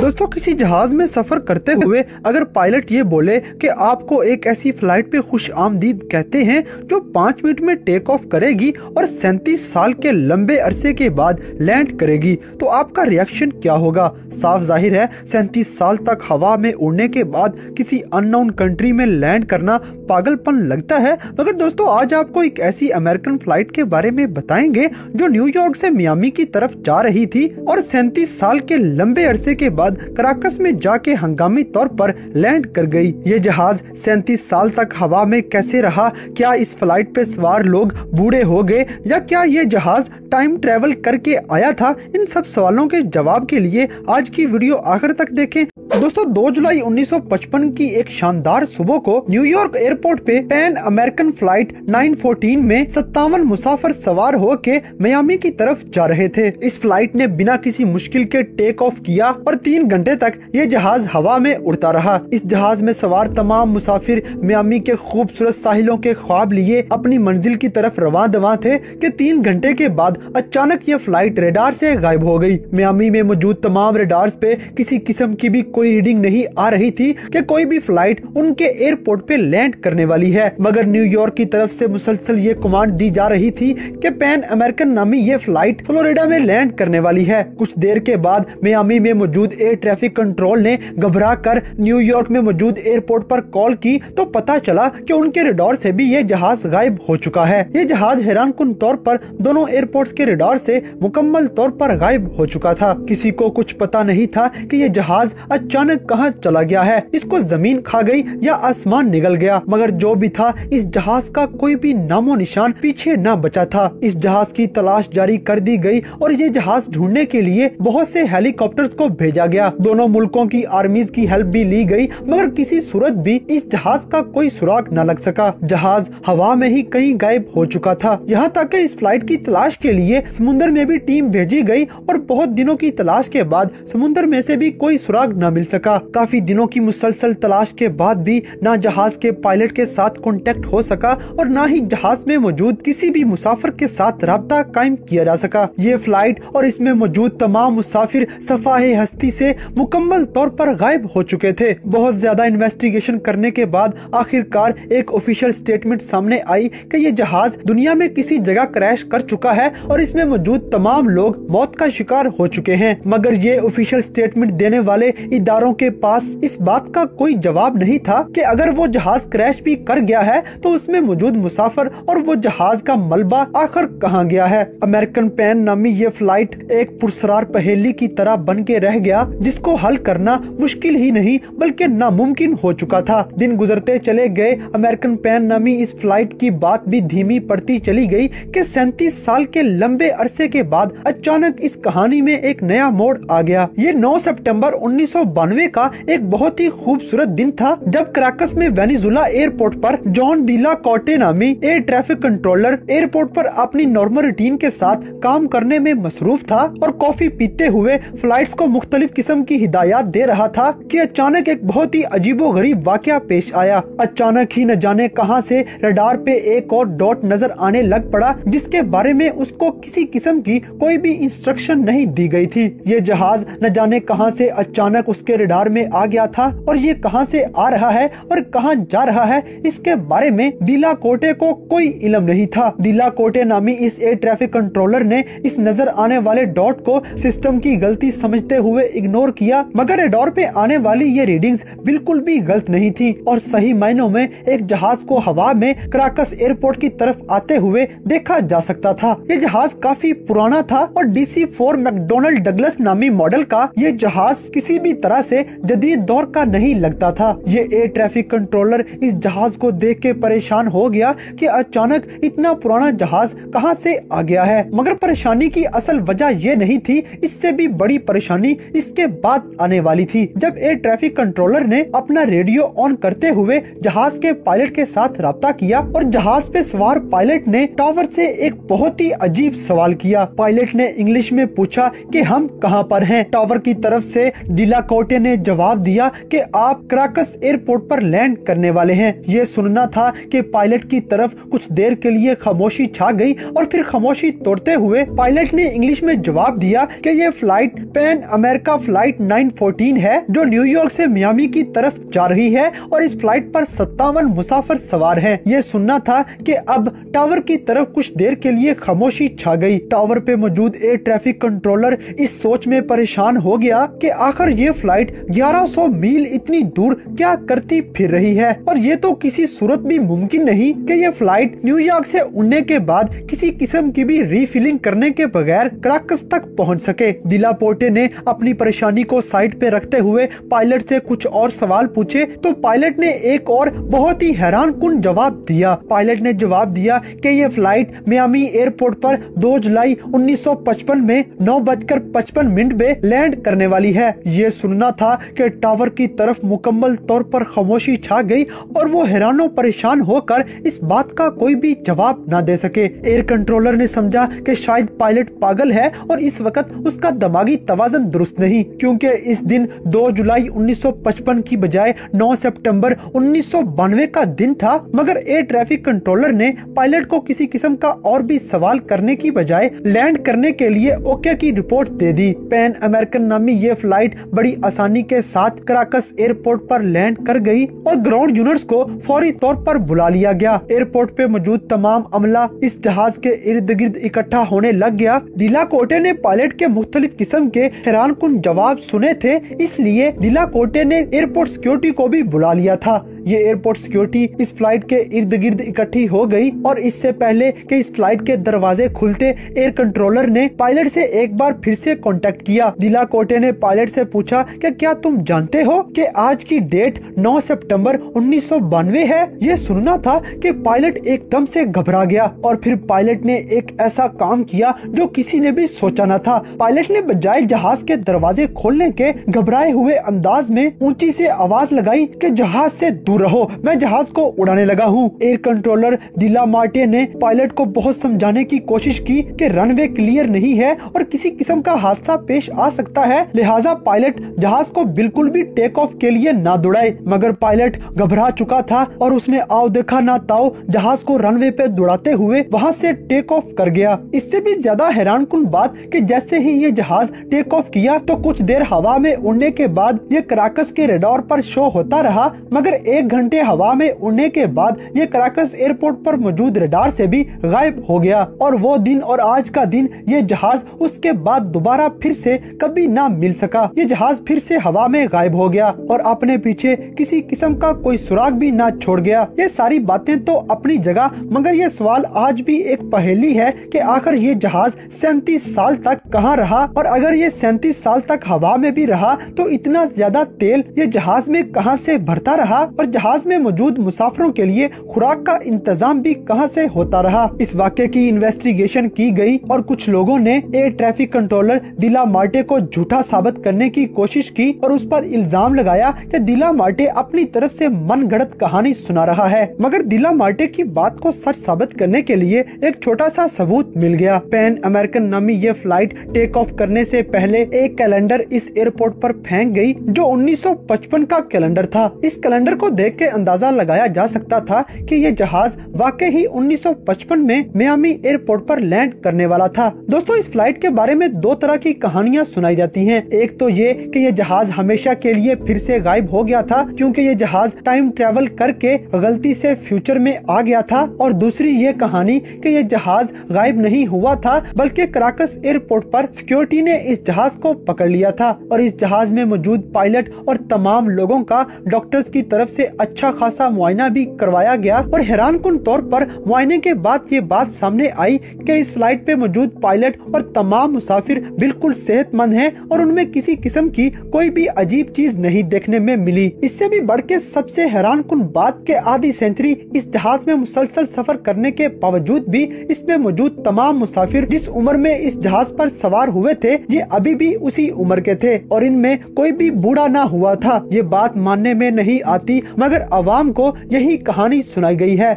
दोस्तों किसी जहाज में सफर करते हुए अगर पायलट ये बोले कि आपको एक ऐसी फ्लाइट पे खुश आमदीद कहते हैं जो 5 मिनट में टेक ऑफ करेगी और 37 साल के लंबे अरसे के बाद लैंड करेगी, तो आपका रिएक्शन क्या होगा? साफ जाहिर है 37 साल तक हवा में उड़ने के बाद किसी अननोन कंट्री में लैंड करना पागलपन लगता है। मगर दोस्तों आज आपको एक ऐसी अमेरिकन फ्लाइट के बारे में बताएंगे जो न्यूयॉर्क से मियामी की तरफ जा रही थी और 37 साल के लंबे अरसे के बाद कराकस में जाके हंगामी तौर पर लैंड कर गई। ये जहाज 37 साल तक हवा में कैसे रहा? क्या इस फ्लाइट पे सवार लोग बूढ़े हो गए या क्या ये जहाज टाइम ट्रेवल करके आया था? इन सब सवालों के जवाब के लिए आज की वीडियो आखिर तक देखें। दोस्तों 2 जुलाई 1955 की एक शानदार सुबह को न्यूयॉर्क एयरपोर्ट पे पैन अमेरिकन फ्लाइट 914 में 57 मुसाफिर सवार होके मियामी की तरफ जा रहे थे। इस फ्लाइट ने बिना किसी मुश्किल के टेक ऑफ किया और 3 घंटे तक ये जहाज हवा में उड़ता रहा। इस जहाज में सवार तमाम मुसाफिर मियामी के खूबसूरत साहिलों के ख्वाब लिए अपनी मंजिल की तरफ रवां दवां थे कि 3 घंटे के बाद अचानक ये फ्लाइट रेडार से गायब हो गई। मियामी में मौजूद तमाम रेडार्स पे किसी किस्म की भी कोई रीडिंग नहीं आ रही थी कि कोई भी फ्लाइट उनके एयरपोर्ट पे लैंड करने वाली है। मगर न्यूयॉर्क की तरफ से मुसलसल ये कमांड दी जा रही थी कि पैन अमेरिकन नामी ये फ्लाइट फ्लोरिडा में लैंड करने वाली है। कुछ देर के बाद मियामी में मौजूद एयर ट्रैफिक कंट्रोल ने घबरा कर न्यूयॉर्क में मौजूद एयरपोर्ट पर कॉल की तो पता चला कि उनके रेडार से भी ये जहाज गायब हो चुका है। ये जहाज हैरानकुन तौर पर दोनों एयरपोर्ट्स के रेडार से मुकम्मल तौर पर गायब हो चुका था। किसी को कुछ पता नहीं था कि ये जहाज अचानक कहां चला गया है, इसको जमीन खा गई या आसमान निगल गया। मगर जो भी था इस जहाज का कोई भी नामो निशान पीछे न बचा था। इस जहाज की तलाश जारी कर दी गई और ये जहाज ढूंढने के लिए बहुत से हेलीकॉप्टर्स को भेजा गया। दोनों मुल्कों की आर्मीज की हेल्प भी ली गई मगर किसी सूरत भी इस जहाज का कोई सुराग न लग सका। जहाज हवा में ही कहीं गायब हो चुका था। यहाँ तक कि इस फ्लाइट की तलाश के लिए समुद्र में भी टीम भेजी गई और बहुत दिनों की तलाश के बाद समुद्र में से भी कोई सुराग न मिल सका। काफी दिनों की मुसलसल तलाश के बाद भी ना जहाज के पायलट के साथ कांटेक्ट हो सका और ना ही जहाज में मौजूद किसी भी मुसाफिर के साथ राब्ता कायम किया जा सका। ये फ्लाइट और इसमें मौजूद तमाम मुसाफिर सफाहे हस्ती से मुकम्मल तौर पर गायब हो चुके थे। बहुत ज्यादा इन्वेस्टिगेशन करने के बाद आखिरकार एक ऑफिशियल स्टेटमेंट सामने आई कि ये जहाज दुनिया में किसी जगह क्रैश कर चुका है और इसमें मौजूद तमाम लोग मौत का शिकार हो चुके हैं। मगर ये ऑफिशियल स्टेटमेंट देने वाले इदारों के पास इस बात का कोई जवाब नहीं था कि अगर वो जहाज क्रैश भी कर गया है तो उसमें मौजूद मुसाफिर और वो जहाज का मलबा आखिर कहां गया है। अमेरिकन पैन नामी ये फ्लाइट एक पुरस्कार पहेली की तरह बन के रह गया जिसको हल करना मुश्किल ही नहीं बल्कि नामुमकिन हो चुका था। दिन गुजरते चले गए, अमेरिकन पैन नामी इस फ्लाइट की बात भी धीमी पड़ती चली गई कि 37 साल के लंबे अरसे के बाद अचानक इस कहानी में एक नया मोड़ आ गया। ये 9 सितंबर 1992 का एक बहुत ही खूबसूरत दिन था जब कराकस में वेनेजुला एयरपोर्ट पर जॉन डीला कोटे नामी एयर ट्रैफिक कंट्रोलर एयरपोर्ट पर अपनी नॉर्मल रूटीन के साथ काम करने में मसरूफ था और कॉफी पीते हुए फ्लाइट्स को मुख्तलिफ किस्म की हिदायत दे रहा था कि अचानक एक बहुत ही अजीबोगरीब वाकया पेश आया। अचानक ही न जाने कहां से रडार पे एक और डॉट नजर आने लग पड़ा जिसके बारे में उसको किसी किस्म की कोई भी इंस्ट्रक्शन नहीं दी गई थी। ये जहाज न जाने कहां से अचानक उसके रडार में आ गया था और ये कहां से आ रहा है और कहां जा रहा है इसके बारे में डीला कोटे को कोई इल्म नहीं था। डीला कोटे नामी इस एयर ट्रैफिक कंट्रोलर ने इस नजर आने वाले डॉट को सिस्टम की गलती समझते हुए इग्नोर किया। मगर रडार पे आने वाली ये रीडिंग्स बिल्कुल भी गलत नहीं थी और सही मायनों में एक जहाज को हवा में कराकस एयरपोर्ट की तरफ आते हुए देखा जा सकता था। ये जहाज काफी पुराना था और DC-4 मैकडोनल्ड डगलस नामी मॉडल का ये जहाज किसी भी तरह से जदीद दौर का नहीं लगता था। ये एयर ट्रैफिक कंट्रोलर इस जहाज को देख के परेशान हो गया कि अचानक इतना पुराना जहाज कहां से आ गया है। मगर परेशानी की असल वजह ये नहीं थी, इससे भी बड़ी परेशानी इसके बाद आने वाली थी जब एयर ट्रैफिक कंट्रोलर ने अपना रेडियो ऑन करते हुए जहाज के पायलट के साथ राब्ता किया और जहाज पे सवार पायलट ने टावर से एक बहुत ही अजीब सवाल किया। पायलट ने इंग्लिश में पूछा कि हम कहां पर हैं। टावर की तरफ से डीला कोटे ने जवाब दिया कि आप कराकस एयरपोर्ट पर लैंड करने वाले हैं। ये सुनना था कि पायलट की तरफ कुछ देर के लिए खामोशी छा गई और फिर खामोशी तोड़ते हुए पायलट ने इंग्लिश में जवाब दिया कि ये फ्लाइट पैन अमेरिका फ्लाइट 914 है जो न्यूयॉर्क से मियामी की तरफ जा रही है और इस फ्लाइट पर 57 मुसाफिर सवार हैं। ये सुनना था कि अब टावर की तरफ कुछ देर के लिए खामोशी छा गई। टावर पे मौजूद एयर ट्रैफिक कंट्रोलर इस सोच में परेशान हो गया कि आखिर ये फ्लाइट 1100 मील इतनी दूर क्या करती फिर रही है और ये तो किसी सूरत भी मुमकिन नहीं कि ये फ्लाइट न्यूयॉर्क से उड़ने के बाद किसी किस्म की भी रीफिलिंग करने के बगैर कराकस तक पहुंच सके। दिला पोर्टे ने अपनी परेशानी को साइड पे रखते हुए पायलट से कुछ और सवाल पूछे तो पायलट ने एक और बहुत ही हैरानकुन जवाब दिया। पायलट ने जवाब दिया कि ये फ्लाइट मियामी एयरपोर्ट पर 2 जुलाई 1955 में 9:55 में लैंड करने वाली है। ये सुनना था कि टावर की तरफ मुकम्मल तौर पर खामोशी छा गई और वो हैरानो परेशान होकर इस बात का कोई भी जवाब न दे सके। एयर कंट्रोलर ने समझा कि शायद पायलट पागल है और इस वक्त उसका दिमागी तवाज़ुन दुरुस्त नहीं, क्योंकि इस दिन 2 जुलाई 1955 की बजाय 9 सितंबर 1992 का दिन था। मगर एयर ट्रैफिक कंट्रोलर ने पायलट को किसी किस्म का और भी सवाल करने की बजाय लैंड करने के लिए ओके की रिपोर्ट दे दी। पैन अमेरिकन नामी ये फ्लाइट बड़ी आसानी के साथ कराकस एयरपोर्ट पर लैंड कर गई और ग्राउंड यूनिट्स को फौरी तौर पर बुला लिया गया। एयरपोर्ट पे मौजूद तमाम अमला इस जहाज के इर्द गिर्द इकट्ठा होने लग गया। दिला कोटे ने पायलट के मुख्तलिफ किस्म के हैरानकुन जवाब सुने थे, इसलिए दिला कोटे ने एयरपोर्ट सिक्योरिटी को भी बुला लिया था। ये एयरपोर्ट सिक्योरिटी इस फ्लाइट के इर्द गिर्द इकट्ठी हो गई और इससे पहले कि इस फ्लाइट के दरवाजे खुलते एयर कंट्रोलर ने पायलट से एक बार फिर से कांटेक्ट किया। दिला कोटे ने पायलट से पूछा कि क्या तुम जानते हो कि आज की डेट 9 सितंबर 1992 है। ये सुनना था कि पायलट एकदम से घबरा गया और फिर पायलट ने एक ऐसा काम किया जो किसी ने भी सोचा न था। पायलट ने बजाय जहाज के दरवाजे खोलने के घबराए हुए अंदाज में ऊंची से आवाज लगाई कि जहाज से दूर रहो, मैं जहाज को उड़ाने लगा हूँ। एयर कंट्रोलर दिला मार्टे ने पायलट को बहुत समझाने की कोशिश की कि रनवे क्लियर नहीं है और किसी किस्म का हादसा पेश आ सकता है, लिहाजा पायलट जहाज को बिल्कुल भी टेक ऑफ के लिए ना दौड़ाए। मगर पायलट घबरा चुका था और उसने आओ देखा ना ताओ जहाज को रनवे पे दौड़ाते हुए वहाँ से टेक ऑफ कर गया। इससे भी ज्यादा हैरानकुन बात कि जैसे ही ये जहाज टेक ऑफ किया तो कुछ देर हवा में उड़ने के बाद ये कराकस के रेडार पर शो होता रहा, मगर 1 घंटे हवा में उड़ने के बाद ये कराकस एयरपोर्ट पर मौजूद रेडार से भी गायब हो गया। और वो दिन और आज का दिन ये जहाज उसके बाद दोबारा फिर से कभी ना मिल सका। ये जहाज फिर से हवा में गायब हो गया और अपने पीछे किसी किस्म का कोई सुराग भी ना छोड़ गया। ये सारी बातें तो अपनी जगह, मगर ये सवाल आज भी एक पहेली है कि आखिर ये जहाज 37 साल तक कहाँ रहा और अगर ये 37 साल तक हवा में भी रहा तो इतना ज्यादा तेल ये जहाज में कहाँ से भरता रहा और जहाज में मौजूद मुसाफिरों के लिए खुराक का इंतजाम भी कहां से होता रहा। इस वाक़े की इन्वेस्टिगेशन की गई और कुछ लोगों ने एयर ट्रैफिक कंट्रोलर दिला मार्टे को झूठा साबित करने की कोशिश की और उस पर इल्जाम लगाया कि दिला मार्टे अपनी तरफ से मनगढ़ंत कहानी सुना रहा है। मगर दिला मार्टे की बात को सच साबित करने के लिए एक छोटा सा सबूत मिल गया। पैन अमेरिकन नामी ये फ्लाइट टेक ऑफ करने से पहले एक कैलेंडर इस एयरपोर्ट पर फेंक गई जो 1955 का कैलेंडर था। इस कैलेंडर को देख के अंदाजा लगाया जा सकता था कि ये जहाज वाकई ही 1955 में मियामी एयरपोर्ट पर लैंड करने वाला था। दोस्तों, इस फ्लाइट के बारे में 2 तरह की कहानियां सुनाई जाती हैं। एक तो ये कि ये जहाज हमेशा के लिए फिर से गायब हो गया था क्योंकि ये जहाज टाइम ट्रेवल करके गलती से फ्यूचर में आ गया था, और दूसरी ये कहानी कि ये जहाज गायब नहीं हुआ था बल्कि कराकस एयरपोर्ट पर सिक्योरिटी ने इस जहाज को पकड़ लिया था और इस जहाज में मौजूद पायलट और तमाम लोगों का डॉक्टर्स की तरफ से अच्छा खासा मुआयना भी करवाया गया। और हैरानकुन तौर पर मुआयने के बाद ये बात सामने आई कि इस फ्लाइट पे मौजूद पायलट और तमाम मुसाफिर बिल्कुल सेहतमंद हैं और उनमें किसी किस्म की कोई भी अजीब चीज नहीं देखने में मिली। इससे भी बढ़ के सबसे हैरानकुन बात के आधी सेंचुरी इस जहाज में मुसलसल सफर करने के बावजूद भी इसमें मौजूद तमाम मुसाफिर जिस उम्र में इस जहाज पर सवार हुए थे ये अभी भी उसी उम्र के थे और इनमें कोई भी बूढ़ा ना हुआ था। ये बात मानने में नहीं आती, मगर आवाम को यही कहानी सुनाई गई है।